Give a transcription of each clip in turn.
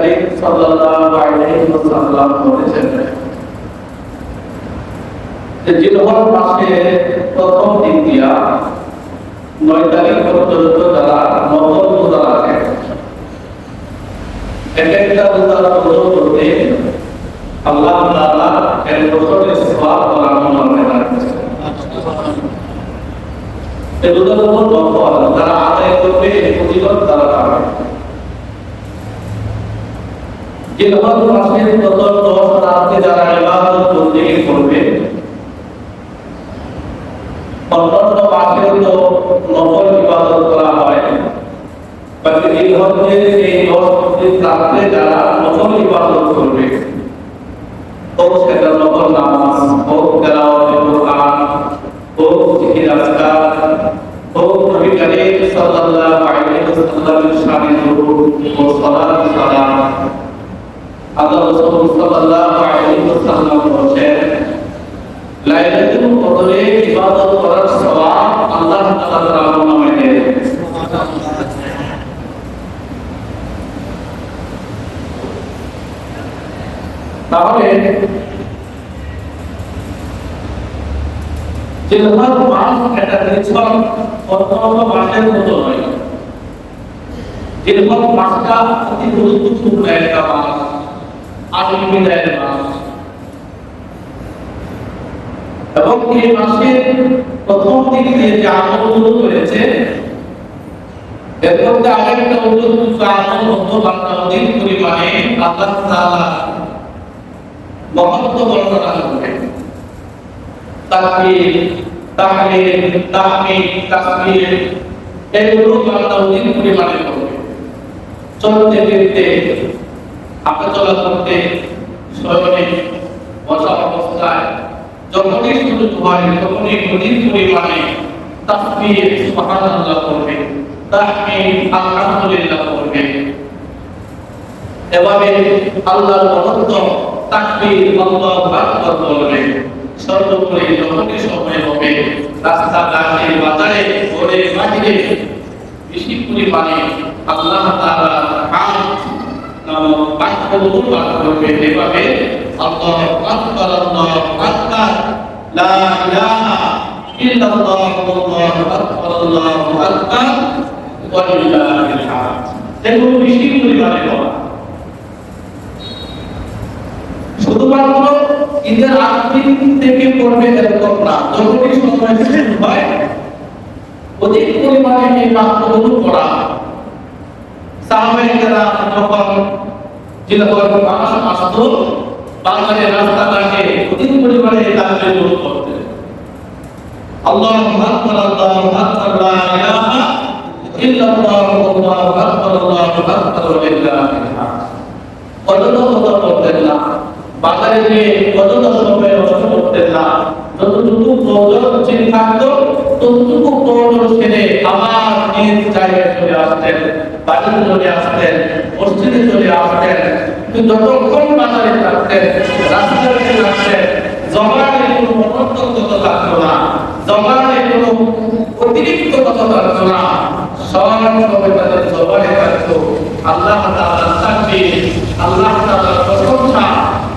কারীম সাল্লাল্লাহু আলাইহি ওয়াসাল্লাম বলেছেন যে জিলহজ মাসে প্রথম দিন দিয়া 9 তারিখ পর্যন্ত যারা নফল রোজা রাখে, একটা রোজার ফজিলত করতে আল্লাহ তাআলা 1 বছরের সওয়াব আমল রাখছেন। এই রোজার উপর নফল যারা আদায় করবে এই ফজিলত তারা পাবে। জিলহজ মাসের প্রথম 10 রাতে যারা ইবাদত বন্দেগী করবে, অন্যান্য মাসে তো নফল ইবাদত করা হয়, বাকি জিলহজের এই 10 রাতে যারা নফল ইবাদত করবে, হোক সেটা নফল নামাজ, হোক তেলাওয়াতে কোরআন, হোক জিকির আজকার, হোক নবী করিম সাল্লাল্লাহু আলাইহি ওয়াসাল্লামের শানে দুরূদ ও সালাত সালাম। আল্লাহ রাসূল সাল্লাল্লাহু আলাইহি ওয়াসাল্লাম বলেছেন, লাইলাতুল কদরে ইবাদত করার সওয়াব আল্লাহ তাআলা তার আমলনামায় দিয়ে দেন। তাহলে জিলহজ মাস এটা নিছক অন্যান্য মাসের মতো নয়। জিলহজ মাসটা অতি গুরুত্বপূর্ণ একটা মাস, আশীর্বাদের মাস, এবং এই মাসের প্রথম দিক দিয়ে যে আমলগুলো করেছে এর মধ্যে আরেকটা উল্লেখযোগ্য আমল হলো বান্দা অধিক পরিমাণে আল্লাহ তাআলা মহত্ব বর্ণনা করবে। তাকবীর, তাহলিল, তাহমিদ, তাসবিহ এগুলো বান্দা অধিক পরিমাণে করবে। চলতে ফিরতে, হাঁটা চলা করতে, শয়নে, বসা অবস্থায় যখনই সুযোগ হয় তখনই অধিক পরিমাণে তাসবিহ সুবহানাল্লাহ করবে, তাহমিদ আলহামদুলিল্লাহ করবে। এভাবে আল্লাহর মহত্ব, তাকবীর, আল্লাহু আকবার বলবে। সর্বোপরি যখনই সময় হবে রাস্তাঘাটে, বাজারে, ঘরে, বাহিরে বেশি পরিমাণে আল্লাহ তাআলা হামদ নামক বাক্যগুলো পাঠ করবে। এভাবে আল্লাহু আকবার, আল্লাহু আকবার, লা ইলাহা ইল্লাল্লাহ, আল্লাহু আকবার, আল্লাহু আকবার, ওয়া লিল্লাহিল হামদ। এগুলো বেশি পরিমাণে বলা। শুধুমাত্র ঈদের আগের দিন থেকে পড়বে এরকম না, যখনই সময় শুরু হয় অধিক পরিমাণে এই বাক্যগুলো পড়া। সাহাবায়ে-কেরাম যখন জিলহজ মাস আসতো বাজারে, রাস্তাঘাটে অধিক পরিমাণে এই তাকবীরগুলো পড়তেন। আল্লাহু আকবার, আল্লাহু আকবার, লা ইলাহা ইল্লাল্লাহ, আল্লাহু আকবার, আল্লাহু আকবার, ওয়া লিল্লাহিল হামদ। কত পড়তেন না, বাজারে গিয়ে কত সময় নষ্ট করতেন না। যতটুকু প্রয়োজন ছিল থাকতো ততটুকু প্রয়োজন ছেড়ে আবার নিজ জায়গায় চলে আসতেন, বাড়িতে চলে আসতেন, মসজিদে চলে আসতেন। কিন্তু যতক্ষণ বাজারে থাকতেন, রাস্তায় থাকতেন, জবানে কোনো অনর্থক থাকতো না, জবানে কোনো অতিরিক্ত কথা থাকতো না। সব সময় তাদের জবানে থাকতো আল্লাহ তাআলার তাকবীর, আল্লাহ তাআলার প্রশংসা।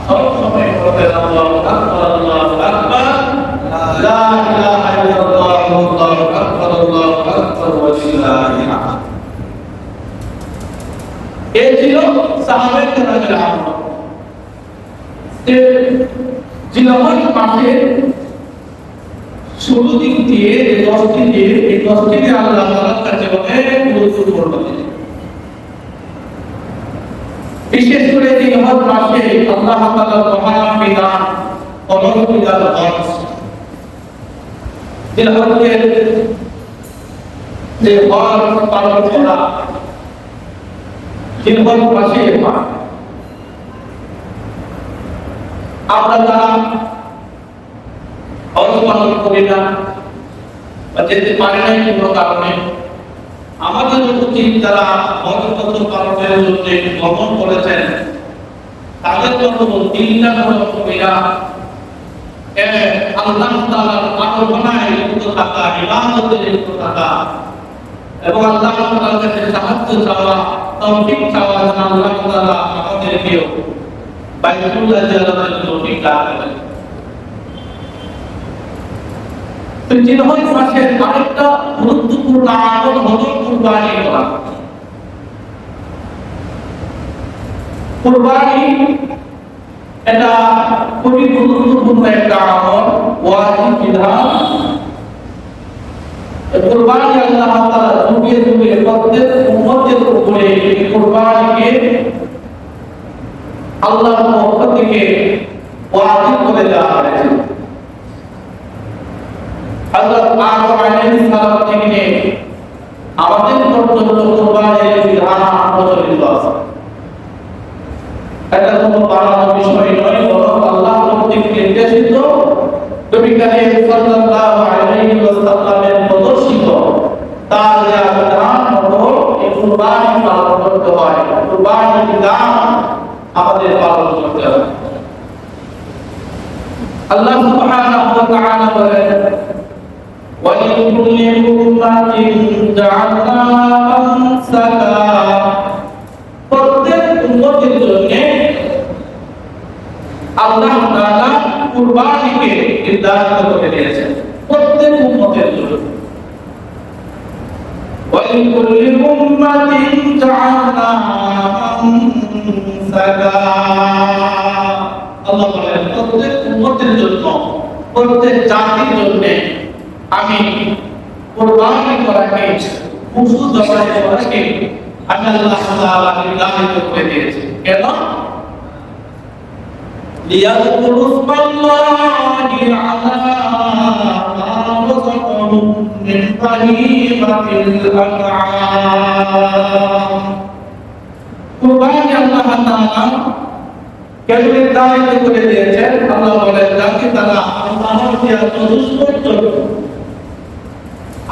সব সময় বলতেন আল্লাহু আকবার, আল্লাহু আকবার, লা ইলাহা ইল্লাল্লাহ, আল্লাহু আকবার, আল্লাহু আকবার, ওয়া লিল্লাহিল হামদ। এই ছিল সাহাবায়ে-কেরামের আমল। জিলহজ মাসের শুরু দিক দিয়ে 10 দিন, এই 10 দিনে আল্লাহ তাআলার কাছে অনেক গুরুত্বপূর্ণ। বিশেষ করে জিলহজ মাসে আল্লাহ তাআলার মহান বিধান, অনন্য বিধান হজ। জিলহজের যে হজ পালন করা জিলহজ মাসে হয়। আমরা যারা হজ পালন করি না বা যেতে পারি না কোনো কারণে, আমাদের উচিত যারা হজ পালনের জন্য গমন করেছেন তাদের জন্য 3টা কবিরা আল্লাহ তাআলার আরাধনায় লিপ্ত থাকা, ইবাদতে লিপ্ত থাকা এবং আল্লাহ তাআলার কাছে সাহায্য চাওয়া, তৌফিক চাওয়া, যেন আল্লাহ তাআলা আমাদেরকেও বাইতুল্লাহ জিয়ারতের তৌফিক দান করেন। তো জিলহজ মাসের আরেকটা গুরুত্বপূর্ণ আমল হলো কুরবানি করা। কুরবানি এটা খুবই গুরুত্বপূর্ণ একটা আমল, ওয়াজিব বিধান। কুরবানি আল্লাহ তাআলা যুগে যুগে প্রত্যেক উম্মতের উপরে এই কুরবানিকে আল্লাহর পক্ষ থেকে ওয়াজিব করে দেওয়া হয়েছে। হযরত আদম আলাইহিস সালাম থেকে আমাদের পর্যন্ত কুরবানির বিধান প্রচলিত আছে। এটা কোনো বাড়ানোর বিষয় নয়, বরং আল্লাহ কর্তৃক নির্দেশিত, নবী করিম সাল্লাল্লাহু আলাইহি ওয়াসাল্লামের প্রদর্শিত তার যে বিধান হলো এই কুরবানি পালন করতে হয়। কুরবানির বিধান আমাদের পালন করতে হবে। আল্লাহ সুবহানাহু ওয়া তাআলা বলেন, ওয়া লিকুল্লি উম্মাতিন জাআলনা মানসাকা, প্রত্যেক উম্মতের জন্য আল্লাহ তাআলা কুরবানিকে নির্ধারিত করে দিয়েছেন, প্রত্যেক উম্মতের জন্য। ওয়া লিকুল্লি উম্মাতিন জাআলনা মানসাকা, আল্লাহ বলেন প্রত্যেক উম্মতের জন্য, প্রত্যেক জাতির জন্য আমি কুরবানি করাকে, পশু জবাই করাকে আমি আল্লাহ তাআলা নির্ধারিত করে দিয়েছি। কেন? লিয়াযকুরু ইসমাল্লাহি আলা মা রাযাকাহুম মিন বাহিমাতিল আনআম। কুরবানি আল্লাহ তাআলা কেন নির্ধারিত করে দিয়েছেন? আল্লাহ বলেন যাতে তারা আল্লাহর দেয়া চতুষ্পদ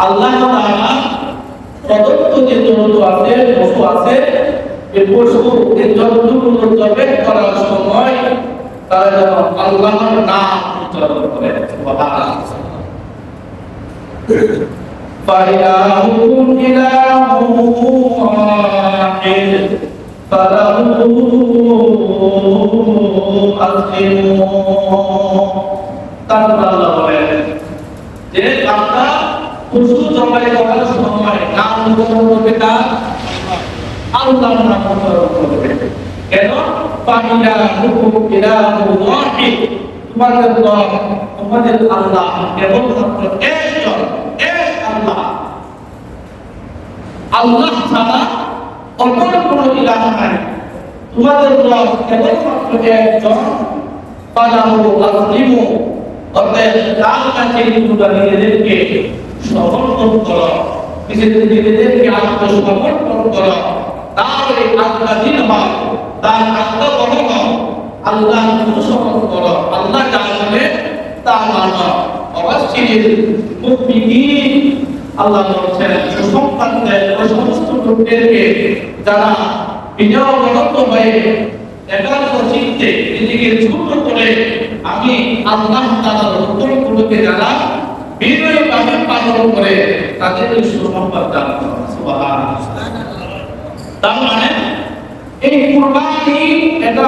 আল্লাহ তাআলা প্রদত্ত যে জন্তু আছে, পশু আছে, এই পশু এই জন্তুগুলো জবাই করার সময় তারা যেন আল্লাহর নাম উচ্চারণ করে। সুবহানাল্লাহ। ফাইলাহুম ইলাহুম ওয়াহিদ ফালাহু আসলিমু। তারপর আল্লাহ বলেন যে বান্দা পশু জবাই করার সময় নাম উচ্চারণ করবে, তার আল্লাহর নাম উচ্চারণ করবে। কেন? ফাইলাহুম ইলাহুম ওয়াহিদ, তোমাদের রব, তোমাদের আল্লাহ কেবলমাত্র একজন, এক আল্লাহ। আল্লাহ ছাড়া অপর কোন ইলাহ নাই। তোমাদের রব কেবলমাত্র একজন। ফালাহু আসলিমু, অতএব তার কাছে তোমরা নিজেদেরকে সমর্পণ করো, নিজেদেরকে আত্মসমর্পণ করো। তার এই আত্মাধীন হও, তার আত্মবহ হও, আল্লাহ অনুসরণ করো, আল্লাহ যা বলে তা মানো। অবশ্যই মুমিন আল্লাহ বলছেন সুসংবাদ দেন ওই সমস্ত লোকদেরকে যারা বিনয়মনত হয়ে একান্ত চিত্তে নিজেকে ছোট করে আমি আল্লাহ তাআলার হুকুমগুলোকে যারা বিনয়ভাবে পালন করে তাদেরকে সুসংবাদ দান করেন। সুবহানাল্লাহ। তার মানে এই কুরবানি এটা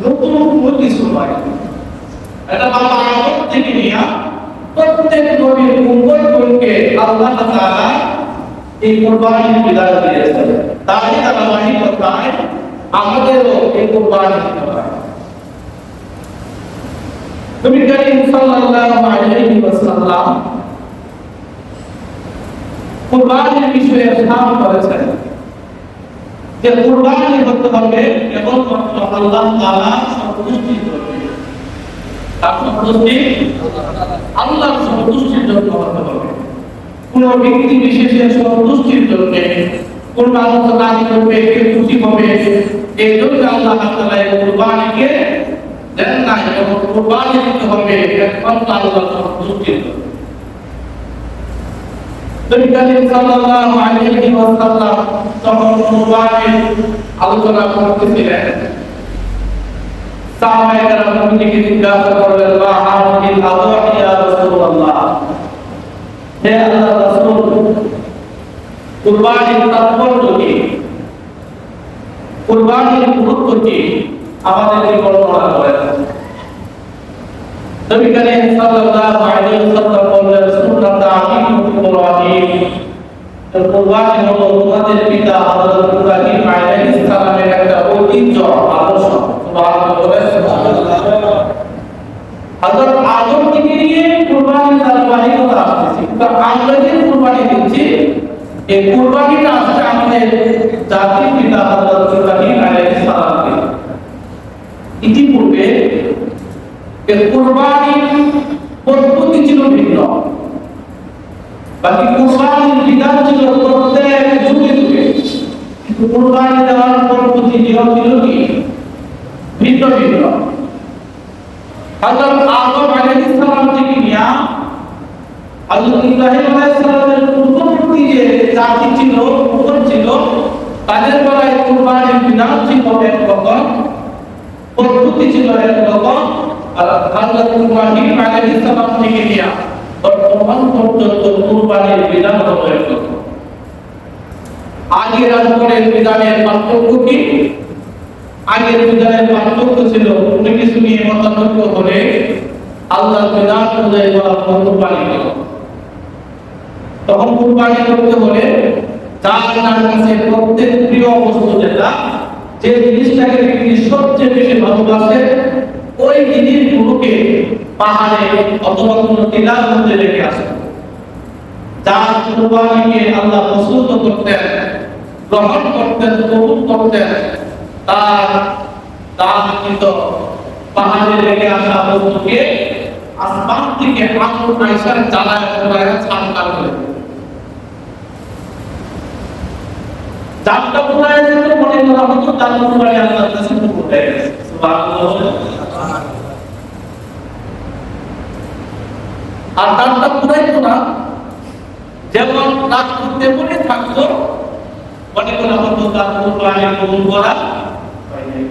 নতুন কোনো কিছু নয়, এটা বাবা আদম থেকে নিয়ে প্রত্যেক নবীর উম্মতকে আল্লাহ তাআলা এই কুরবানির বিধান দিয়েছেন। তাই ধারাবাহিকতায় আমাদেরও এই কুরবানি দিতে হয়। নবী করিম সাল্লাল্লাহু আলাইহি ওয়াসাল্লাম কুরবানির বিষয়ে ইরশাদ করেছেন যে কুরবানি করতে হবে কেবলমাত্র আল্লাহ তাআলা সন্তুষ্টির জন্য। তার সন্তুষ্টি আল্লাহর সন্তুষ্টির জন্য হতে হবে। কোন ব্যক্তি বিশেষের সন্তুষ্টির জন্য কোন মানুষ কাজ করবে, কে খুশি হবে, এই জন্য আল্লাহ তাআলা এই কুরবানিকে দেন না। এবং কুরবানি দিতে হবে একমাত্র আল্লাহর সন্তুষ্টির জন্য। নবী করিম সাল্লাল্লাহু আলাইহি ওয়াসাল্লাম যখন কুরবানির আলোচনা করতেছিলেন, সাহাবায়ে কেরাম নবীকে জিজ্ঞাসা করলেন, মা হাযিহিল আযওয়াহি ইয়া রাসূলুল্লাহ, হে আল্লাহর রাসূল কুরবানির তাৎপর্য কি? কুরবানির গুরুত্ব কি আমাদেরকে বর্ণনা করেন। নবী করিম সাল্লাল্লাহু আলাইহি ওয়াসাল্লাম বলেন সুন্নাত আকিকুল ইব্রাহিম, কুরবানি হলো তোমাদের পিতা হযরত ইব্রাহিম আলাইহিস সালামের একটা ঐতিহ্য আদর্শ। সুবহানাল্লাহ। হযরত আদম থেকে নিয়ে কুরবানি ধারাবাহিকতা আসছে, কিন্তু আমরা যে কুরবানি দিচ্ছি এই কুরবানিটা আসছে আমাদের জাতির পিতা হযরত ইব্রাহিম আলাইহিস সালামকে। ইতিপূর্বে এই কুরবানির পদ্ধতি ছিল ভিন্ন, বাকি কুরবানির বিধান ছিল প্রত্যেক যুগে যুগে, কিন্তু কুরবানি দেওয়ার পদ্ধতি নিয়ম ছিল কি ভিন্ন ভিন্ন। হযরত আদম আলাইহিস সালাম থেকে নিয়ে হযরত ইব্রাহিম আলাইহিস সালামের পূর্ববর্তী যে জাতি ছিল উম্মত ছিল তাদের বেলায় কুরবানির বিধান ছিল একরকম, পদ্ধতি ছিল একরকম, আর হযরত ইব্রাহিম আলাইহিস সালাম থেকে নিয়ে বর্তমান পর্যন্ত কুরবানির বিধান হলো একরকম। আগের আর পরের বিধানের পার্থক্য কি? আগের বিধানের পার্থক্য ছিল কোনো কিছু নিয়ে মতানৈক্য হলে আল্লাহর বিধান অনুযায়ী কুরবানি করো। তখন কুরবানি করতে হলে যার কাছে প্রত্যেক প্রিয় বস্তু যেটা, যে জিনিসটাকে তিনি সবচেয়ে বেশি ভালোবাসে ওই জিনিসগুলোকে পাহাড়ে অথবা কোনো টিলার মধ্যে রেখে আসেন। যার কুরবানিকে আল্লাহ পছন্দ করতেন, গ্রহণ করতেন, কবুল করতেন, তার কিন্তু পাহাড়ে রেখে আসা বস্তুকে আসমান থেকে আগুন আইসার জ্বালায় পোড়ায় ছাড়কার করে জানটা পোড়ায় যেত মনে করা হতো তার কুরবানি আল্লাহর কাছে কবুল হয়ে গেছে। সুবহানাল্লাহ। আর তারটা পুরাইতো না, যেমন রাত করতে মনে থাকতো মনে করা হতো তার কুরবানি কবুল করা হয়নি।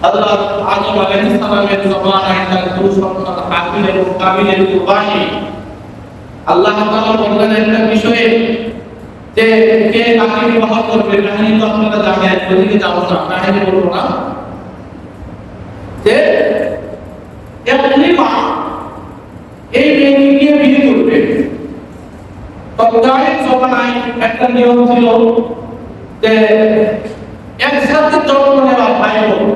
হযরত আদম আলাইহিস সালামের জামানায় তার দুই সন্তান হাবিল এবং কাবিলের কুরবানি আল্লাহ তাআলা বললেন একটা বিষয়ে যে কে কাকে বিবাহ করবে, কাহিনী তো আপনারা জানেন, ওদিকে যাব না, কাহিনী বলবো না। যে একটি মা এই মেয়েকে বিয়ে করবে, তৎকালীন জমানায় একটা নিয়ম ছিল যে একসাথে জন্ম নেওয়া ভাই বোন,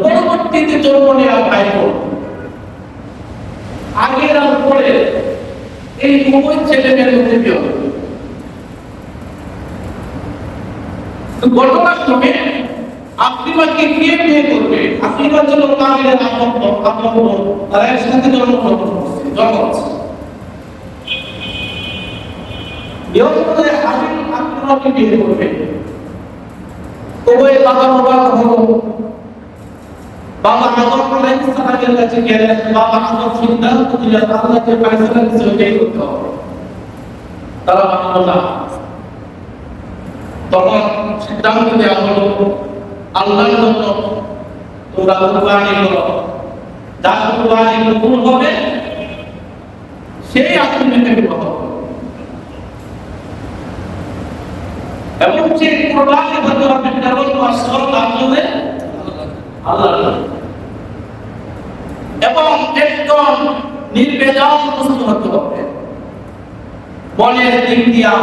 পরবর্তীতে জন্ম নেওয়া ভাই বোন, আগের আর পরে এই উভয় ছেলে মেয়ের মধ্যে বিয়ে হবে। ঘটনাক্রমে আকরিমাকে কে বিয়ে করবে? আকরিমা ছিল কাবিলের আপন বোন, তারা একসাথে জন্মগ্রহণ করছে। নিয়ম অনুযায়ী হাবিল আকরিমাকে বিয়ে করবে। উভয় বাবা হলো। বাবা আদম আলাইহিস সালামের কাছে গেলেন, বাবা আদম সিদ্ধান্ত দিলেন আল্লাহ যে ফয়সালা দিয়েছে ওইটাই করতে হবে। তারা মানল না। তখন সিদ্ধান্ত দেওয়া হলো আল্লাহর জন্য তোমরা কুরবানি করো, যার কুরবানি কবুল হবে সেই আকরিমাকে বিবাহ করো। এবং যে কুরবানি হতে হবে কেবল আসল আল্লাহর আল্লাহ, এবং একদম নির্বেজাল প্রস্তুত হতে হবে, মনের দিক দিয়া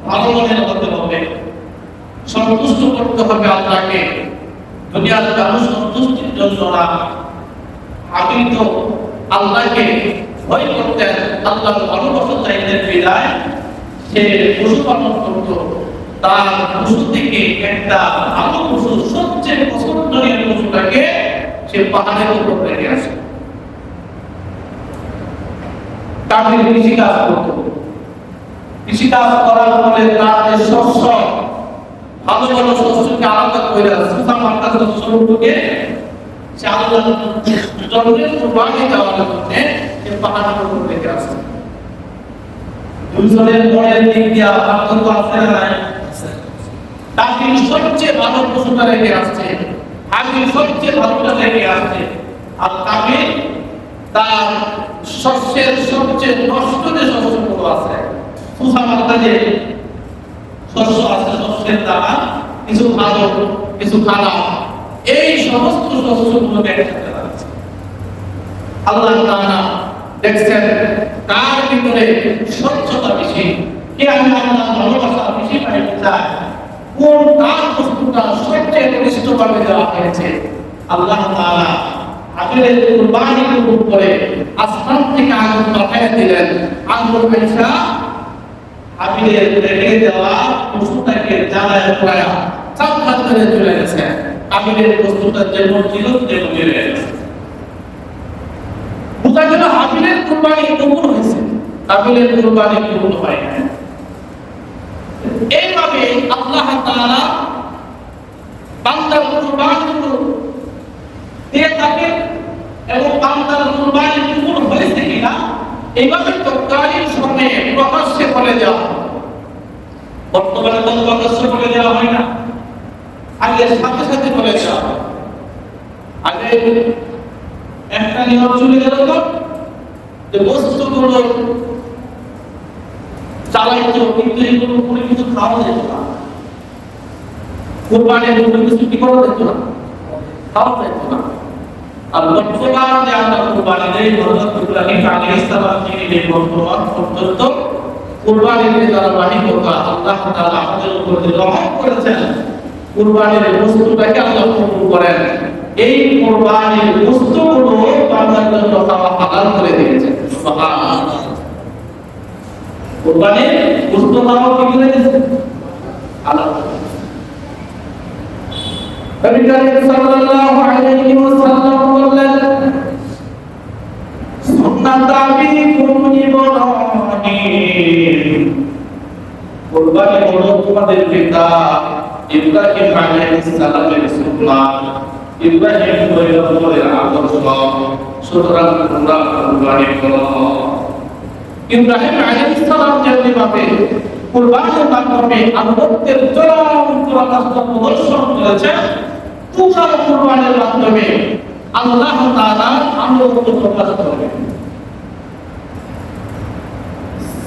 ভালো মনের হতে হবে, সন্তুষ্ট করতে হবে আল্লাহকে। দুনিয়ার কারো সন্তুষ্টির জন্য না, আমি তো আল্লাহকে ভয় করতেন, আল্লাহর ভালোবাসা চাইতেন বিদায় সে পশু পালন করত। তার পশু থেকে একটা ভালো পশু, সবচেয়ে পছন্দনীয় পশুটাকে সে পাহাড়ের উপর রেখে আসে। তাদের কৃষিকাজ করত, কৃষিকাজ করার ফলে তার যে শস্য, ভালো ভালো শস্যকে আলাদা করে সুষম আকার শস্যগুলোকে সে আলাদা জন্মের কুরবানি দেওয়ার জন্য সে পাহাড়ের উপর রেখে আসে। দুইজনের মনের দিক দিয়ে পার্থক্য আছে না নাই? তাকে সবচেয়ে ভালো পশুটা রেখে আসছে, আমি সবচেয়ে ভালোটা রেখে আসছে, আর তাকে তার শস্যের সবচেয়ে নষ্ট যে শস্যগুলো আছে, সুষম আকার যে শস্য আছে, শস্যের দানা কিছু ভালো, কিছু খারাপ, এই সমস্ত শস্যগুলোকে একসাথে রাখছে। আল্লাহ তাআলা দেখছেন কার ভিতরে স্বচ্ছতা বেশি, কে আমি আল্লাহ ভালোবাসা বেশি পাইতে চায়, কোন কার বস্তুটা সবচেয়ে নিষ্ঠভাবে দেওয়া হয়েছে। আল্লাহ তাআলা হাবিলের কুরবানির উপরে আসমান থেকে আগুন পাঠিয়ে দিলেন। আগুন আইসা হাবিলের রেখে দেওয়া পশুটাকে জ্বালায় পোড়ায়া চারখাত করে চলে গেছে। হাবিলের বস্তুটা যেমন ছিল তেমন রয়ে গেছে। বোঝা গেল হাবিলের কুরবানি কবুল হয়েছে, হাবিলের কুরবানি কবুল হয় না। এইভাবে আল্লাহ তাআলা বান্দার কুরবানিগুলো দিয়ে থাকে এবং বান্দার কুরবানি কবুল হয়েছে কিনা এইভাবে তৎকালীন সময়ে প্রকাশ্যে বলে দেওয়া হয়। বর্তমানে তো প্রকাশ্যে বলে দেওয়া হয় না, আগে সাথে সাথে বলে দেওয়া হয়। আগে একটা নিয়ম চলে গেল তো যে বস্তুগুলো চালাইতো, কিন্তু এগুলো কোনো কিছু খাওয়া যেত না। কুরবানির কোনো কিছু কি করা যেত না, খাওয়া যেত না। আর বর্তমানে আমরা কুরবানি দেই, হযরত ইব্রাহিম আলাইহিস সালাম থেকে বর্তমান পর্যন্ত কুরবানির ধারাবাহিকতা আল্লাহ তাআলা আমাদের উপর যে রহমত করেছেন, কুরবানির বস্তুটাকে আল্লাহ কবুল করেন। এই কুরবানির বস্তুগুলো বান্দার জন্য খাওয়া হালাল করে দিয়েছেন। সুবহানাল্লাহ। কুরবানির বস্তু খাওয়া কি করে দিয়েছেন? হালাল। নবী করিম সাল্লাল্লাহু আলাইহি ওয়াসাল্লাম বললেন, সুন্নাত আবিকুম ইব্রাহিম, কুরবানি হলো তোমাদের পিতা ইব্রাহিম আলাইহিস সালামের সুন্নাত। ইব্রাহিম পয়গম্বরের আদর্শ, সুতরাং তোমরা কুরবানি করো। ইব্রাহিম আলাইহিস সালাম যেভাবে কুরবানির মাধ্যমে আনুগত্যের চরম পরাকাষ্ঠা প্রদর্শন করেছেন, তোমরা কুরবানির মাধ্যমে আল্লাহ তাআলা আনুগত্য প্রকাশ করবেন।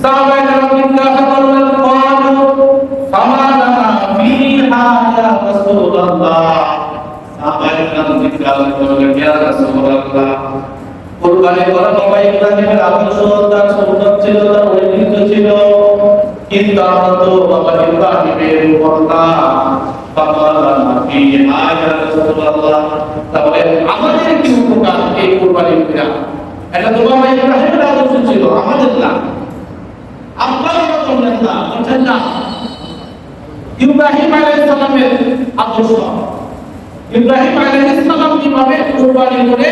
সাহাবায়ে কেরাম জিজ্ঞাসা করলেন, ক্বালু ফামা লানা ফীহা ইয়া রাসূলুল্লাহ। সাহাবায়ে কেরাম জিজ্ঞাসা করলেন, ইয়া রাসূলুল্লাহ, কুরবানি করা বাবা ইব্রাহিমের আদর্শ, তার সুন্নাত ছিল, তার ঐতিহ্য ছিল, কিন্তু আমরা তো বাবা ইব্রাহিমের উপরটা তাহলে আমাদের কি উপকার এই কুরবানি করা? এটা তো বাবা ইব্রাহিমের আদর্শ ছিল, আমাদের না। আপনারা বললেন না, বলছেন না ইব্রাহিম আলাইহিস সালামের আদর্শ। ইব্রাহিম আলাইহিস সালাম কিভাবে কুরবানি করে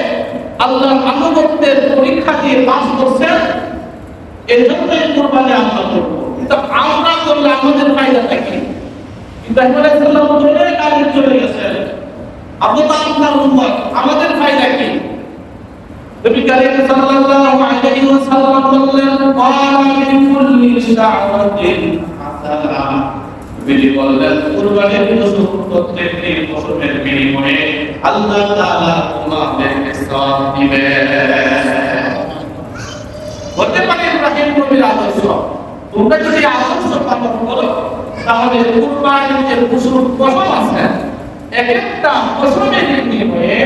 আল্লাহর আনুগত্যের পরীক্ষা দিয়ে পাস করছেন, এজন্য এই কুরবানি আমরা করব। কিন্তু আমরা করলে আমাদের ফায়দাটা কি? ইব্রাহিম আলাইহিস সালাম অনেক আগে চলে গেছেন, আমরা তো আপনার উম্মত, আমাদের ফায়দা কি? নবী করিম সাল্লাল্লাহু আলাইহি ওয়াসাল্লাম বললেন, ক্বালা মিন কুল্লি শা'রাতিন হাসানা। নবী বললেন, কুরবানির পশু প্রত্যেকটি পশুর বিনিময়ে আল্লাহ তাআলা তোমাদেরকে সওয়াব দিবেন। হতে পারে ইব্রাহিম নবীর আদর্শ, তোমরা যদি আদর্শ পালন করো তাহলে কুরবানির যে পশুর পশম আছে, এক একটা পশমের বিনিময়ে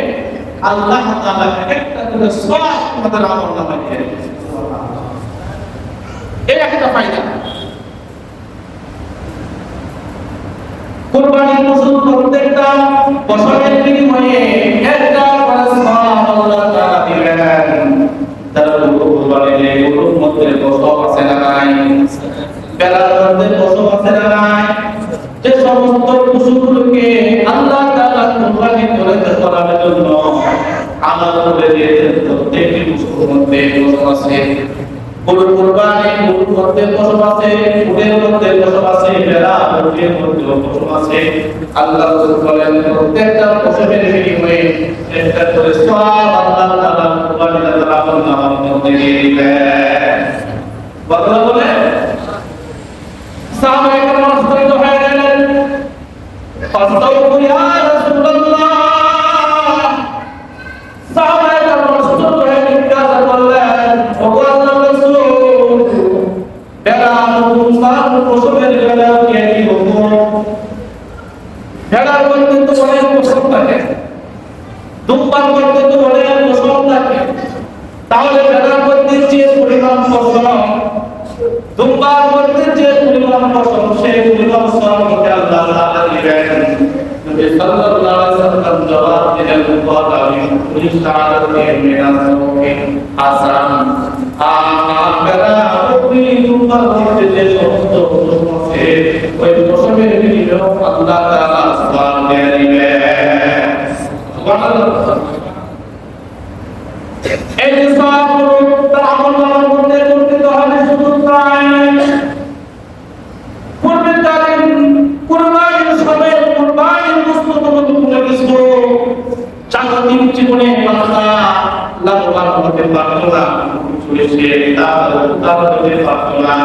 আল্লাহ তাআলা একটা করে সওয়াব তোমাদের আমলনামায় দিয়ে দিবেন। এই একটা ফায়দা। কুরবানির পশুর প্রত্যেকটা পশমের বিনিময়ে একটা করে সওয়াব আল্লাহ তাআলা দিবেন। তারা কুরবানির গরুর মধ্যে পশম আছে না নাই, বেলার মধ্যে পশম আছে না নাই, যে সমস্ত পশুগুলোকে আল্লাহ তাআলা কুরবানি করার জন্য আমল করে দিয়েছেন, প্রত্যেকটি পশুর মধ্যে পশম আছে। গরুর কুরবানি, গরুর মধ্যে পশম আছে, উটের মধ্যে পশম আছে, ভেড়ার মধ্যে পশম আছে। আল্লাহ বলেন, প্রত্যেকটা পশমের বিনিময়ে একটা করে সওয়াব আল্লাহ তাআলা কুরবানির আমলনামার মধ্যে দিয়ে দিবেন। কথা বলে সাহাবায়ে কেরাম আশ্চর্য হয়ে গেলেন, ফাস্তাগফিরু ইয়া রাসূলুল্লাহ। সাহাবায়ে কেরাম আশ্চর্য হয়ে জিজ্ঞাসা করলেন, ওগো আল্লাহর রাসূল, বেলা মুসাফির পশুদের বেলা কি হুকুম? অনেক পছন্দ থাকে, ধূমপান করতে তো অনেক পছন্দ থাকে, তাহলে ভেড়ার মধ্যে যে পরিমাণ পছন্দ, ধূমপান করতে যে পরিমাণ পছন্দ, সেই পরিমাণ সওয়াবকে আল্লাহ তাআলা দিবেন। নবী সাল্লাল্লাহু আলাইহি ওয়াসাল্লাম জবাব দিলেন, "ওয়ালাহি ইশতারাতে মিনাস সাওকি হাসান।" আপনারা ওই ধূমপান করতে যে সমস্ত পছন্দ আছে, ওই পছন্দের বিনিময়ে আল্লাহ তাআলা সওয়াব দিয়ে দিবেন। সুবহানাল্লাহ। এই সওয়াব তার আমল করতে করতে হবে, শুধু তাই পূর্বে তার কুরবানির সময় কুরবানির গোশতগুলো তুলে দিছো, জাগতিক জীবনে বান্দা লাভবান হতে পারতো না, চলেছে তার হতে পারতো না,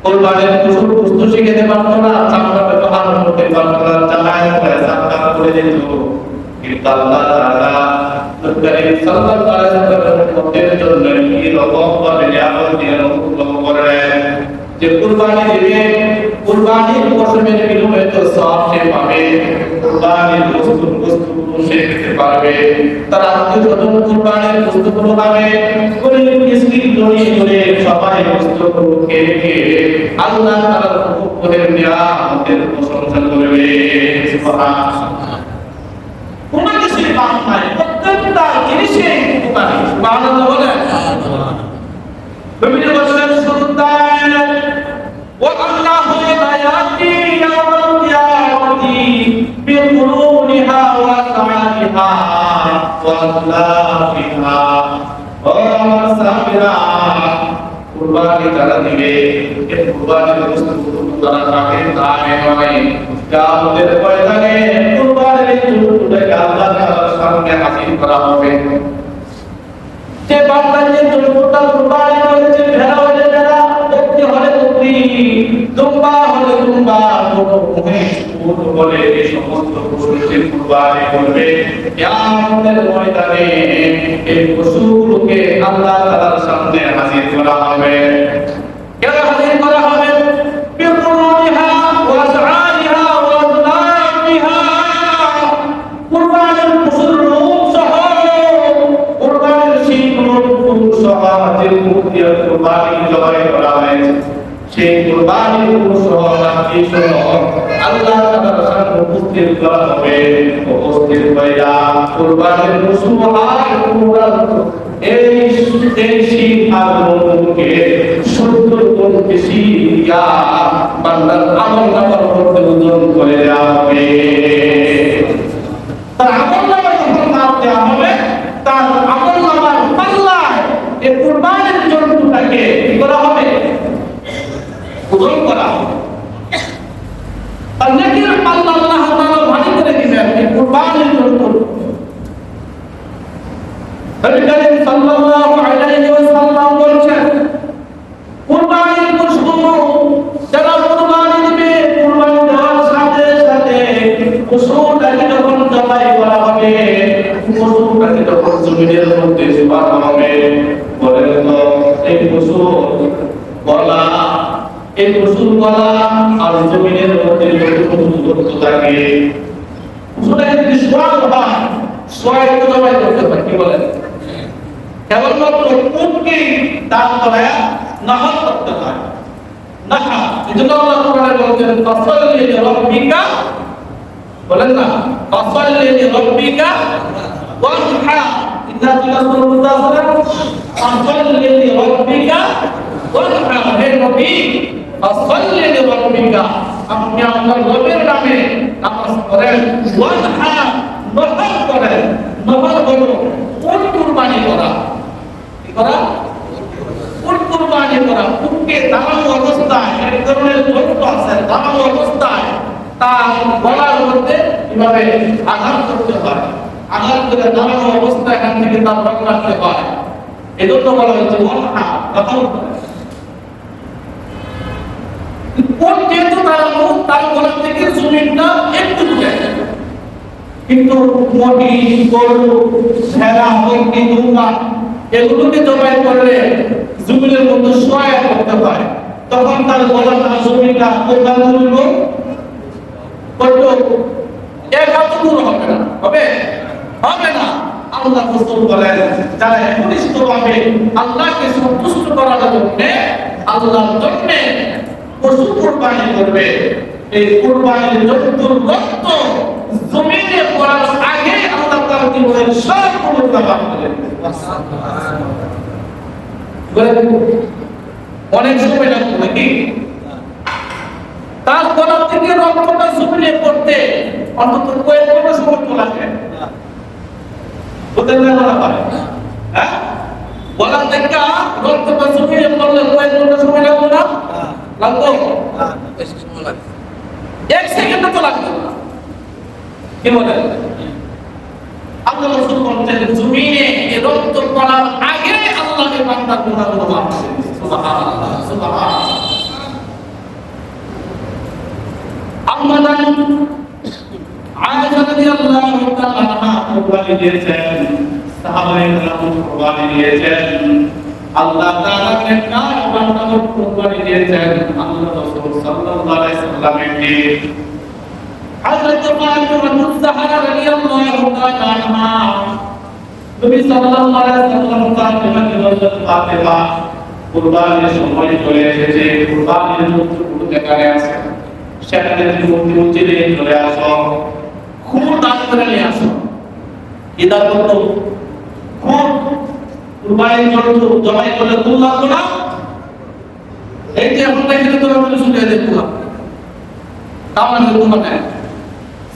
কুরবানির পশুর গোশত শিখতে পারতো না, চামড়া ব্যবহার করতে পারতো না, জামায় সাদকা করে দিত। কিন্তু আল্লাহ তাআলা নবী সাল্লাল্লাহু আলাইহি ওয়াসাল্লামের জন্য এই রকম ভাবে নিয়ামত দিয়ে অনুগ্রহ করেন যে কুরবানি দিবে, কুরবানির পশমের বিনিময়ে তো সওয়াব সে পাবে, কুরবানির গোশতগুলো সে খেতে পারবে, তার আত্মীয়স্বজন কুরবানির গোশতগুলো খাবে, গরিব মিসকিন ধনী করে সবাই গোশতগুলো খেয়ে আল্লাহ তাআলার উপরের নিয়ামতের প্রশংসা করবে। সুবহানাল্লাহ। কোন কিছুই বাদ নাই, প্রত্যেকটা জিনিসেই উপকারী। সুবহানাল্লাহ বলেন। নবী বলেন, সুলতান ওয়া আল্লাহু ইয়াতি ইয়াউমাল কিয়ামতি বিকুরুনিহা ওয়া সাআলিহা ওয়া আল্লাহিহা ওয়া সাবিরা। কুরবানি যারা দিবে, এই কুরবানির বস্তুগুলো তারা রাখে দামে নয়, কিয়ামতের ময়দানে কুরবানির জন্তুটাকে আল্লাহ তাআলার সামনে হাজির করা হবে। যে বান্দা যে জন্তুটা কুরবানি করেছে, ভেড়া হলে ভেড়া, বকরি হলে বকরি, দুম্বা হলে দুম্বা, গরু মহিষ উট বলে এই সমস্ত পশুকে কুরবানি করবে, কিয়ামতের ময়দানে এই পশুগুলোকে আল্লাহ তাআলার সামনে হাজির করা হবে। কেন হাজির করা হবে? বিকুরুনিহা ওয়া সাআলিহা ওয়া আযলামিহা, কুরবানির পশুর রূপ সহ, কুরবানির শিং রূপ সহ যে মুক্তির কুরবানি জবাই করা হয়েছে, সেই কুরবানির পশু সহ রাখি সহ আল্লাহ তাআলার সামনে উপস্থিত করা হবে। উপস্থিত হইয়া কুরবানির পশু আর কুরবান এই শিং আর রূপকে 70 গুণ বেশি ইয়া বান্দার আমলনামার মধ্যে ওজন করে দেওয়া হবে। তার আমলনামা যখন মাপ দেওয়া হবে, তার আমলনামার পাল্লায় এই কুরবানির জন্তুটাকে কি করা হবে? ওজন করা হবে। আর নেকির পাল্লা আল্লাহ তাআলা ভারী করে দিবেন এই কুরবানির জন্তু। নবী করিম সাল্লাল্লাহু আলাইহি ওয়াসাল্লাম বলেছেন, কুরবানির পশু যারা কুরবানি দিবে, কুরবানি দেওয়ার সাথে সাথে পশুটাকে যখন জবাই করা হবে, পশুটাকে যখন জমিনের মধ্যে ঝুলানো হবে, বলেন তো এই পশুর গলা, এই পশুর গলা আর জমিনের মধ্যে যতটুকু দূরত্ব থাকে, পশুটাকে যদি শোয়ানো হয়, শোয়াই তো জবাই করতে হয়। কি বলেন? কেবলমাত্র কোনকে দান করায় নাহাত করতে হয়, নাহা। এজন্য আল্লাহ কোরআনে বলেছেন, ফাসাল্লি লিরাব্বিকা, বলেন না, ফাসাল্লি লিরাব্বিকা ওয়ানহার, ইন্না ফিল মুদাসসারা, ফাসাল্লি লিরাব্বিকা ওয়ানহার। হে নবী, ফাসাল্লি লিরাব্বিকা, আপনি আপনার রবের নামে নামাজ পড়েন, ওয়ানহার, নহর করেন। নহর হলো কোন কুরবানি করা, কি করা? কোন কুরবানি করা, উটকে দাঁড়ানো অবস্থায়, এক ধরনের জন্তু আছে, দাঁড়ানো অবস্থায় তার গলার মধ্যে এভাবে আঘাত করতে হয়, আঘাত করে দাঁড়ানো অবস্থায় এখান থেকে তার রক রাখতে হয়। এজন্য বলা হয়েছে ওয়ানহা, কথা বলে। কোন যেহেতু দাঁড়ানো, তার গলা থেকে জমিনটা একটু দূরে, কিন্তু মহিষ, গরু, ভেড়া, বকরি, দুম্বা এগুলোকে জবাই করলে জমিনের মধ্যে সহায় করতে হয়, তখন তার গলাটা জমিটা কোথায় তুলব, কত এক হাত দূর হবে না, হবে হবে না। আল্লাহ রাসূল বলেন যারা একনিষ্ঠভাবে আল্লাহকে সন্তুষ্ট করার জন্য আল্লাহর জন্য পশু কুরবানি করবে, এই কুরবানির জন্তুর রক্ত জমিনে পড়ার আগে আল্লাহ তার জীবনের সবগুলো তাবাহ করে দেবে। অনেক সময় লাগবে নাকি? তার গলা থেকে রক্তটা জমিনে পড়তে অন্তত কয়েক সময় তো লাগে। বুঝতে পারলেন? হ্যাঁ, গলা থেকে রক্তটা জমিনে পড়লে কয়েক সময় লাগবে না? লাগবে? বেশি সময় লাগে, 1 সেকেন্ড তো লাগবে না। কি বলেন? আল্লাহ রাসূল বলেন জমিনে এই রক্ত পড়ার আগে আল্লাহকে বান্দার গুনাহগুলো মাফ করে দিবেন। সুবহানাল্লাহ, সুবহানাল্লাহ। আম্মা জান আয়েশা রাদিয়াল্লাহু তাআলা আনহা কুরবানি দিয়েছেন, সাহাবায়ে কেরাম কুরবানি দিয়েছেন, আল্লাহ তাআলা নেককার বান্দাদের কুরবানি দিয়েছেন। আল্লাহ রাসূল সাল্লাল্লাহু আলাইহি সাল্লামকে হযরত ফাতিমা জাহরা রাদিয়াল্লাহু তাআলা আনহা নবী সাল্লাল্লাহু আলাইহি সাল্লাম ফাতিমাকে বললেন, ফাতিমা কুরবানির সময় চলে এসেছে, কুরবানির জন্তুগুলো যেখানে আছে সেখানে তুমি মূর্তি নিয়ে চলে আসো, খুব দান করে নিয়ে আসো। কি দান করতো? খুব কুরবানির জন্তু জবাই করলে খুব লাগতো না? এই যে এখন দেখলে তোমরা বলে শুনে দেখো তাহলে কোনো না